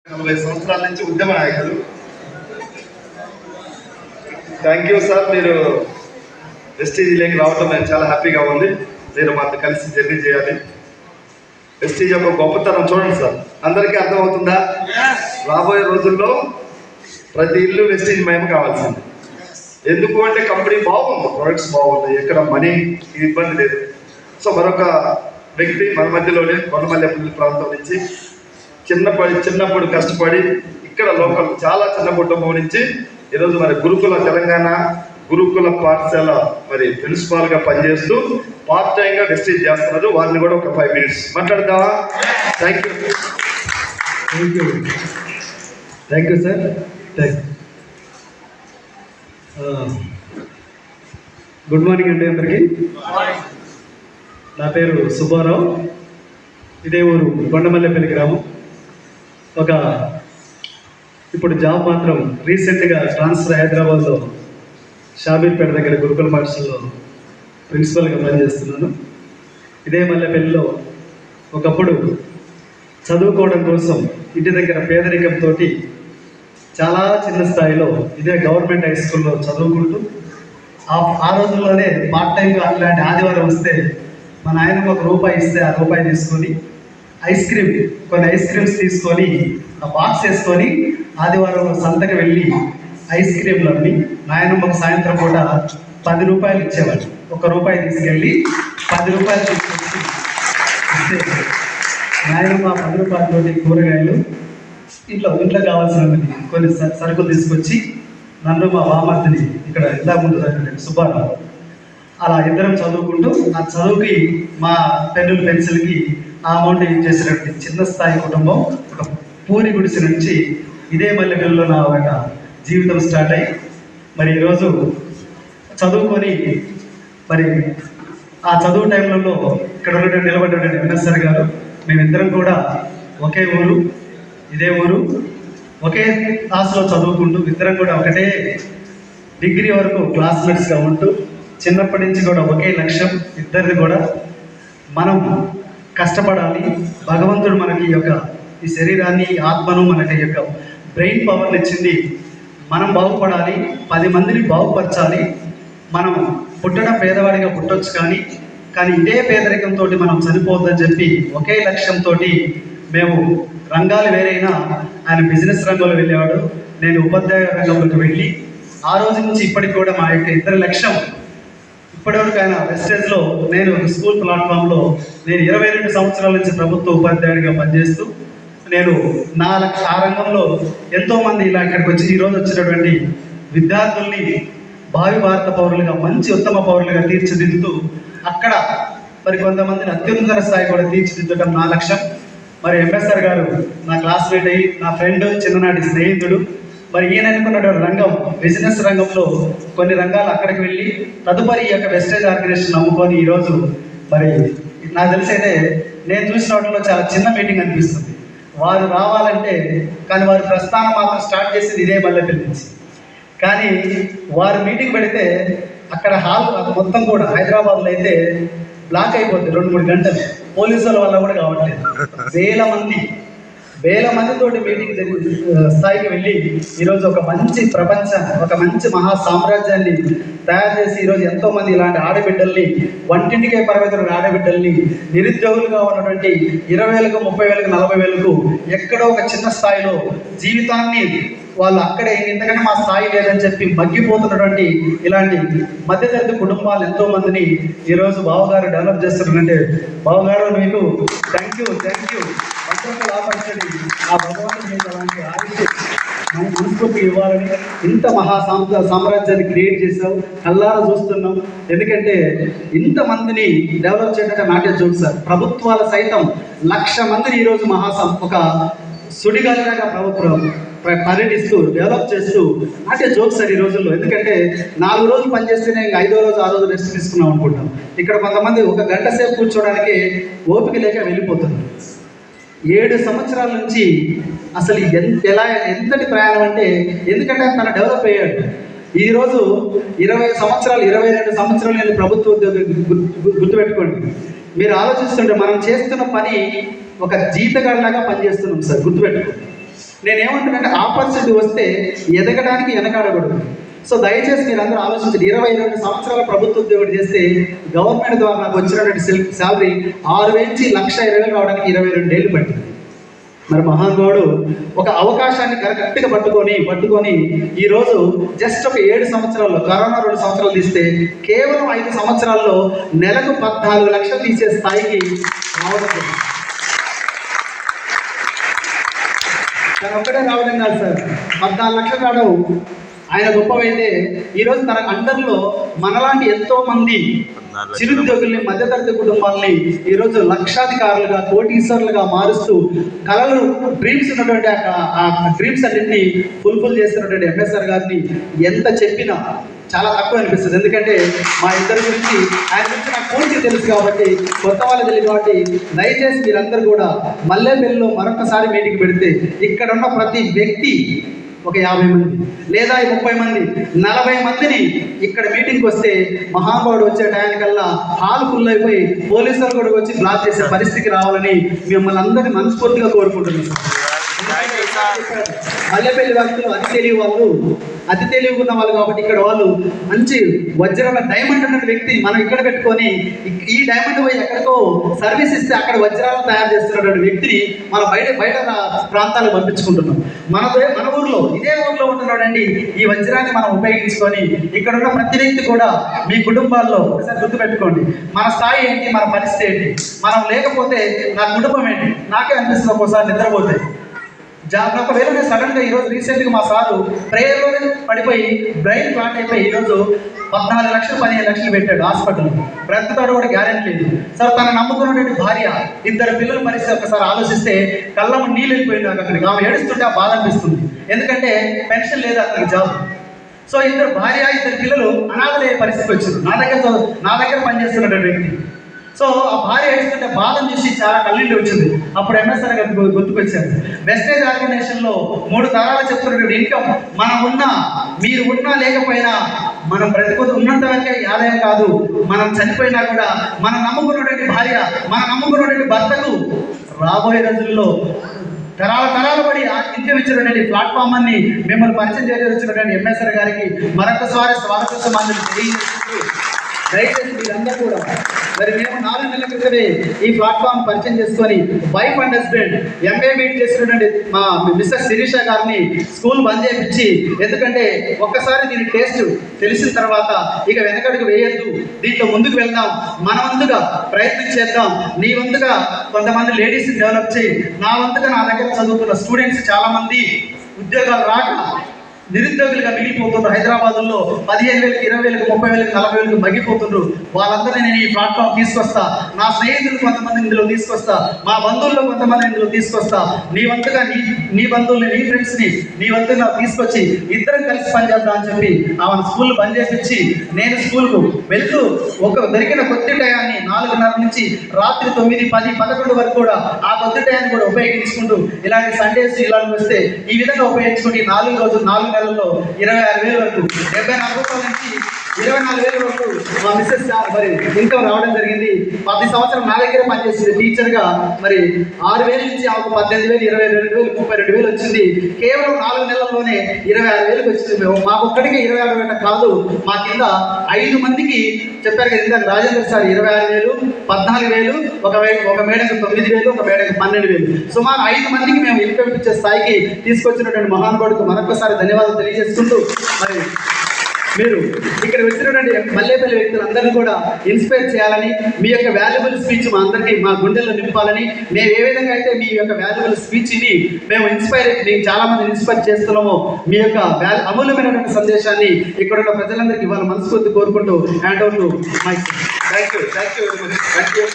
40 సంవత్సరాల నుంచి ఉద్యమ నాయకులు. థ్యాంక్ యూ సార్, మీరు వెస్టీజ్లోకి రావడం నేను చాలా హ్యాపీగా ఉంది. మీరు మాతో కలిసి జర్నీ చేయాలి. వెస్టీజ్ యొక్క గొప్పతనం చూడండి సార్, అందరికీ అర్థమవుతుందా? రాబోయే రోజుల్లో ప్రతి ఇల్లు వెస్టీజ్ మహిమ కావాల్సింది. ఎందుకు అంటే కంపెనీ బాగుంది, ప్రొడక్ట్స్ బాగున్నాయి, ఎక్కడ మనీ ఇబ్బంది లేదు. సో మరొక వ్యక్తి మన మధ్యలోనే కొండమల్లెపల్లి ప్రాంతం నుంచి చిన్నప్పుడు కష్టపడి ఇక్కడ లోకల్ చాలా చిన్న కుటుంబం నుంచి ఈరోజు మరి తెలంగాణ గురుకుల పాఠశాల మరి ప్రిన్సిపాల్గా పనిచేస్తూ పార్ట్ టైంగా వెస్టీజ్ చేస్తున్నారు. వారిని కూడా ఒక 5 minutes మాట్లాడదామా? Thank you sir. Good morning అండి అందరికీ. నా పేరు సుబ్బారావు, ఇదే ఊరు కొండమల్లెపల్లి గ్రామం. ఇప్పుడు జాబ్ మాత్రం రీసెంట్గా ట్రాన్స్ఫర్ హైదరాబాద్లో షాబీర్పేట దగ్గర గురుకుల పాఠశాలలో ప్రిన్సిపల్గా పనిచేస్తున్నాను. ఇదే మల్లెపల్లిలో ఒకప్పుడు చదువుకోవడం కోసం ఇంటి దగ్గర పేదరికంతో చాలా చిన్న స్థాయిలో ఇదే గవర్నమెంట్ హై స్కూల్లో చదువుకుంటూ ఆ రోజుల్లోనే పార్ట్ టైంగా ఇలాంటి ఆదివారం వస్తే మా నాయనకు ₹1 ఇస్తే ఆ రూపాయి తీసుకొని కొన్ని ఐస్ క్రీమ్స్ తీసుకొని ఆ బాక్స్ వేసుకొని ఆదివారం సంతకి వెళ్ళి ఐస్ క్రీమ్లు అమ్మి నాయనమ్మకు సాయంత్రం పూట ₹10 ఇచ్చేవాడు. ₹1 తీసుకెళ్ళి ₹10 తీసుకొచ్చి ఇస్తే నాయనమ్మ ₹10 కూరగాయలు ఇంట్లో కావాల్సిన కొన్ని సరుకులు తీసుకొచ్చి నన్ను మా బామర్తిని ఇక్కడ ఇందా ముందు సుబ్బారావు అలా ఇద్దరం చదువుకుంటూ ఆ చదువుకి మా పెన్నులు పెన్సిల్కి ఆ అమౌంట్ యూజ్ చేసినట్టు చిన్న స్థాయి కుటుంబం ఒక పూరి గుడిసి నుంచి ఇదే మల్లెపల్లిలో నా ఒక జీవితం స్టార్ట్ అయ్యి మరి ఈరోజు చదువుకొని మరి ఆ చదువు టైంలో ఇక్కడ నిలబడ్డ ఎన్ఎస్ఆర్ గారు మేమిద్దరం కూడా ఒకే ఊరు, ఇదే ఊరు, ఒకే క్లాస్లో చదువుకుంటూ ఇద్దరం కూడా ఒకటే డిగ్రీ వరకు క్లాస్మేట్స్గా ఉంటూ చిన్నప్పటి నుంచి కూడా ఒకే లక్ష్యం ఇద్దరిది కూడా మనం కష్టపడాలి. భగవంతుడు మనకి ఈ శరీరాన్ని ఆత్మను మనకి బ్రెయిన్ పవర్ని ఇచ్చింది. మనం బాగుపడాలి, 10 మందిని బాగుపరచాలి. మనం పుట్టడం పేదవాడిగా పుట్టొచ్చు కానీ ఇదే పేదరికంతో మనం చనిపోవద్దని చెప్పి ఒకే లక్ష్యంతో మేము రంగాలు వేరైనా ఆయన బిజినెస్ రంగంలో వెళ్ళేవాడు, నేను ఉపాధ్యాయ రంగంలోకి వెళ్ళి ఆ రోజు నుంచి ఇప్పటికి కూడా మా ఇద్దరి లక్ష్యం ఇప్పటివరకు ఆయన వెస్టేజ్లో నేను స్కూల్ ప్లాట్ఫామ్లో నేను 22 సంవత్సరాల నుంచి ప్రభుత్వ ఉపాధ్యాయుడిగా పనిచేస్తూ నేను ఆ రంగంలో ఎంతోమంది ఇలా ఇక్కడికి వచ్చి ఈరోజు వచ్చినటువంటి విద్యార్థుల్ని భావి భారత పౌరులుగా మంచి ఉత్తమ పౌరులుగా తీర్చిదిద్దుతూ అక్కడ మరి కొంతమందిని అత్యున్నత స్థాయి కూడా తీర్చిదిద్దడం నా లక్ష్యం. మరి ఎంఎస్ఆర్ గారు నా క్లాస్మేట్ అయ్యి నా ఫ్రెండ్, చిన్ననాటి స్నేహితుడు. మరి ఈయన అనుకున్నటువంటి రంగం బిజినెస్ రంగంలో కొన్ని రంగాలు అక్కడికి వెళ్ళి తదుపరి వెస్టేజ్ ఆర్గనైజేషన్ నమ్ముకొని ఈరోజు మరి నాకు తెలిసైతే నేను చూసిన వాటిలో చాలా చిన్న మీటింగ్ అనిపిస్తుంది. వారు రావాలంటే కానీ వారి ప్రస్థానం మాత్రం స్టార్ట్ చేసింది ఇదే మల్లెపల్లి నుంచి. కానీ వారు మీటింగ్ పెడితే అక్కడ హాల్ మొత్తం కూడా హైదరాబాద్లో అయితే బ్లాక్ అయిపోతుంది 2-3 గంటలు. పోలీసుల వల్ల కూడా కావట్లేదు. వేల మందితోటి మీటింగ్ స్థాయికి వెళ్ళి ఈరోజు ఒక మంచి ప్రపంచాన్ని, ఒక మంచి మహా సామ్రాజ్యాన్ని తయారు చేసి ఈరోజు ఎంతోమంది ఇలాంటి ఆడబిడ్డల్ని, వంటింటికే పరిమితున్న ఆడబిడ్డల్ని, నిరుద్యోగులుగా ఉన్నటువంటి 20,000, 30,000, 40,000 ఎక్కడో ఒక చిన్న స్థాయిలో జీవితాన్ని వాళ్ళు అక్కడే ఎందుకంటే మా స్థాయి లేదని చెప్పి మగ్గిపోతున్నటువంటి ఇలాంటి మధ్యతరగతి కుటుంబాలు ఎంతో మందిని ఈరోజు బావగారు డెవలప్ చేస్తున్నారంటే బావగారు మీకు థ్యాంక్ యూ. Wonderful opportunity. ఆ భగవంతుడు మీకు అలాంటి ఆయుష్యం మనస్ఫూర్తిగా ఇవ్వాలని ఇంత సామ్రాజ్యాన్ని క్రియేట్ చేసావు, కల్లారా చూస్తున్నాం. ఎందుకంటే ఇంతమందిని డెవలప్ చేయడానికి నాట్య జోక్స్ సార్ ప్రభుత్వాలు సైతం 1,00,000 మందిని ఈరోజు ఒక సుడిగాలిలాగా ప్రభుత్వం పర్యటిస్తూ డెవలప్ చేస్తూ నాట్య జోక్స్ సార్ ఈ రోజుల్లో. ఎందుకంటే 4 రోజులు పనిచేస్తేనే ఇంకా 5వ రోజు 6వ రోజు రెస్ట్ తీసుకున్నాం అనుకుంటాం. ఇక్కడ కొంతమంది 1 గంట సేపు కూర్చోడానికి ఓపిక లేక వెళ్ళిపోతున్నారు. 7 సంవత్సరాల నుంచి అసలు ఎంతటి ప్రయాణం అంటే ఎందుకంటే తన డెవలప్ అయ్యాడు. ఈరోజు 20 సంవత్సరాలు 22 సంవత్సరాలు నేను ప్రభుత్వ ఉద్యోగం గుర్తుపెట్టుకోండి. మీరు ఆలోచిస్తుంటే మనం చేస్తున్న పని ఒక జీతగాడిలాగా పనిచేస్తున్నాం సార్, గుర్తుపెట్టుకోండి. నేనేమంటున్నానంటే ఆపర్చునిటీ వస్తే ఎదగడానికి వెనకాడకూడదు. సో దయచేసి మీరు అందరూ ఆలోచించండి. 22 సంవత్సరాల ప్రభుత్వ ఉద్యోగం చేస్తే గవర్నమెంట్ ద్వారా నాకు వచ్చినటువంటి శాలరీ 6,000 నుంచి 1,20,000 రావడానికి 22 ఏళ్ళు పట్టింది. మరి మహానుభావుడు ఒక అవకాశాన్ని కరెక్ట్గా పట్టుకొని ఈరోజు జస్ట్ ఒక 7 సంవత్సరాల్లో, కరోనా 2 సంవత్సరాలు తీస్తే కేవలం 5 సంవత్సరాల్లో నెలకు 14 లక్షలు తీసే స్థాయికి రావడం. తను ఒక్కడే రావడం కాదు సార్, 14 లక్షలు రావడం ఆయన గొప్పవైతే ఈరోజు తన అండర్లో మనలాంటి ఎంతో మంది చిరుద్యోగుల్ని, మధ్యతరగతి కుటుంబాలని ఈరోజు లక్షాధికారులుగా, కోటీశ్వరులుగా మారుస్తూ కళలు, డ్రీమ్స్ ఉన్నటువంటి ఆ డ్రీమ్స్ అన్నింటినీ ఫుల్ఫిల్ చేస్తున్నటువంటి ఎంఎస్ఆర్ గారిని ఎంత చెప్పినా చాలా తక్కువ అనిపిస్తుంది. ఎందుకంటే మా ఇద్దరి గురించి, ఆయన గురించి నాకు పూర్తి తెలుసు కాబట్టి, కొత్త వాళ్ళు తెలియదు కాబట్టి, దయచేసి మీరందరూ కూడా మల్లేపల్లిలో మరొకసారి మీటింగ్ పెడితే ఇక్కడ ఉన్న ప్రతి వ్యక్తి ఒక 50 మంది లేదా 30 మంది 40 మందిని ఇక్కడ మీటింగ్కి వస్తే మహానుభావుడు వచ్చే టయానికల్లా హాల్ ఫుల్ అయిపోయి పోలీసులు కూడా వచ్చి బ్లాక్ చేసే పరిస్థితికి రావాలని మిమ్మల్ని అందరినీ మనస్ఫూర్తిగా కోరుకుంటున్నాను. మల్లెపల్లి వ్యక్తులు అతి తెలివి ఉన్న వాళ్ళు కాబట్టి ఇక్కడ వాళ్ళు మంచి వజ్రాల డైమండ్ అన్న వ్యక్తి మనం ఇక్కడ పెట్టుకొని ఈ డైమండ్ పోయి ఎక్కడికో సర్వీస్ ఇస్తే అక్కడ వజ్రాలను తయారు చేస్తున్నటువంటి వ్యక్తిని మనం బయట ప్రాంతాలకు పంపించుకుంటున్నాం. మన ఊర్లో, ఇదే ఊర్లో ఉంటున్నాడండి. ఈ వజ్రాన్ని మనం ఉపయోగించుకొని ఇక్కడ ఉన్న ప్రతి వ్యక్తి కూడా మీ కుటుంబాల్లో ఒకసారి గుర్తుపెట్టుకోండి, మన స్థాయి ఏంటి, మన పరిస్థితి ఏంటి, మనం లేకపోతే నా కుటుంబం ఏంటి. నాకే అనిపిస్తుంది ఒక్కోసారి నిద్రపోతే. ఒకవేళ నేను సడన్గా ఈరోజు రీసెంట్గా మా సారు ప్రేయర్లోనే పడిపోయి బ్రెయిన్ క్లాట్ అయిపోయి ఈరోజు 14 లక్షలు 15 లక్షలు పెట్టాడు హాస్పిటల్. బ్రతుకుతాడు కూడా గ్యారెంటీ లేదు సార్. తను నమ్ముకున్నటువంటి భార్య, 2 పిల్లల పరిస్థితి ఒకసారి ఆలోచిస్తే కళ్ళము నీళ్ళు వెళ్ళిపోయింది నాకు అక్కడికి. ఆమె ఏడుస్తుంటే ఆ బాధ అనిపిస్తుంది. ఎందుకంటే పెన్షన్ లేదు అతనికి జాబ్. సో 2 భార్య 2 పిల్లలు అనాథలయ్యే పరిస్థితి వచ్చింది. నా దగ్గర పనిచేస్తున్నటువంటి వ్యక్తి. సో ఆ భార్య ఏడుస్తుంటే బాధను చూసి చాలా కళ్ళీళ్ళు వచ్చింది. అప్పుడు ఎంఎస్ఆర్ గారు గుర్తుకొచ్చారు. వెస్టేజ్ ఆర్గనైజేషన్లో 3 తరాలు చెప్తున్నటువంటి ఇన్కమ్ మీరు ఉన్నా లేకపోయినా మనం బ్రతికొద్దు ఉన్నంత వరకే ఆదాయం కాదు, మనం చనిపోయినా కూడా మనం నమ్ముకున్నటువంటి భార్య, మనం నమ్ముకున్నటువంటి భర్తకు రాబోయే రోజుల్లో తరాల పడి ఇన్కమ్ ఇచ్చినటువంటి ప్లాట్ఫామ్ అని మిమ్మల్ని పరిచయం చేసినటువంటి ఎంఎస్ఆర్ గారికి మరొకసారి స్వాగత సమాధానం తెలియజేస్తూ, దయచేసి మీరందరూ కూడా మరి మేము 4 నెలల క్రితమే ఈ ప్లాట్ఫామ్ పరిచయం చేసుకొని wife and husband MA meet చేసినటువంటి మా మిస్సెస్ శిరీష గారిని స్కూల్ బంద్ చేయించి, ఎందుకంటే ఒక్కసారి దీని టేస్ట్ తెలిసిన తర్వాత ఇక వెనకడుగు వేయద్దు, దీంట్లో ముందుకు వెళ్దాం, మన వంతుగా ప్రయత్నం చేద్దాం, నీ వంతుగా కొంతమంది లేడీస్ని డెవలప్ చేయి, నా వంతుగా నా దగ్గర చదువుతున్న స్టూడెంట్స్ చాలామంది ఉద్యోగాలు రాక నిరుద్యోగులుగా మిగిలిపోతున్నారు. హైదరాబాద్లో 15,000, 20,000, 30,000, 40,000 మగ్గిపోతున్నారు. వాళ్ళందరినీ నేను ఈ ప్లాట్ఫామ్ తీసుకొస్తా, నా స్నేహితులు కొంతమంది ఇందులో తీసుకొస్తా, మా బంధువుల్లో కొంతమంది ఇందులో తీసుకొస్తా, నీ వంతుగా నీ బంధువుల్ని, నీ ఫ్రెండ్స్ని నీ వంతుగా తీసుకొచ్చి ఇద్దరం కలిసి పనిచేద్దాం అని చెప్పి ఆమెను స్కూల్ బంద్ చేపించి నేను స్కూల్కు వెళ్తూ దొరికిన కొద్ది టయాన్ని 4:30 నుంచి రాత్రి 9, 10, 11 వరకు కూడా ఆ కొద్ది టయాన్ని కూడా ఉపయోగించుకుంటూ ఇలాంటి సండేస్ ఇలాంటి వస్తే ఈ విధంగా ఉపయోగించుకుంటూ 4 రోజులు 4 నెలల్లో 26,000 వరకు, 74 రూపాయల నుంచి 24,000 వరకు మా మిస్సెస్ మరి ఇన్కమ్ రావడం జరిగింది. 10 సంవత్సరం నా దగ్గర పనిచేసింది టీచర్గా. మరి 6,000 నుంచి ఆమెకు 18,000, 22,000, 32,000 వచ్చింది. కేవలం 4 నెలల్లోనే 26,000 వచ్చింది. మాకు ఒక్కడికి 26,000 కాదు, మా కింద 5 మందికి చెప్పారు కదా ఇందాక రాజేంద్ర సార్ 26,000, 14,000, ఒక మేడకు 9,000, ఒక మేడకు 12,000, సుమారు 5 మందికి మేము ఇన్కమ్ ఇచ్చే స్థాయికి తీసుకొచ్చినటువంటి మహానుభావుడికి మరొకసారి ధన్యవాదాలు తెలియజేసుకుంటూ, మరి మీరు ఇక్కడ వచ్చినటువంటి మల్లేపల్లి వ్యక్తులందరినీ కూడా ఇన్స్పైర్ చేయాలని, మీ యొక్క వాల్యుబుల్ స్పీచ్ మా అందరికీ మా గుండెల్లో నింపాలని, మేము ఏ విధంగా అయితే మీ యొక్క వాల్యుబుల్ స్పీచ్ని మేము మేము చాలా మంది ఇన్స్పైర్ చేస్తున్నామో మీ యొక్క అమూల్యమైనటువంటి సందేశాన్ని ఇక్కడ ఉన్న ప్రజలందరికీ ఇవాళ మనస్ఫూర్తి కోరుకుంటూ hand over to mic. Thank you very much. Thank you.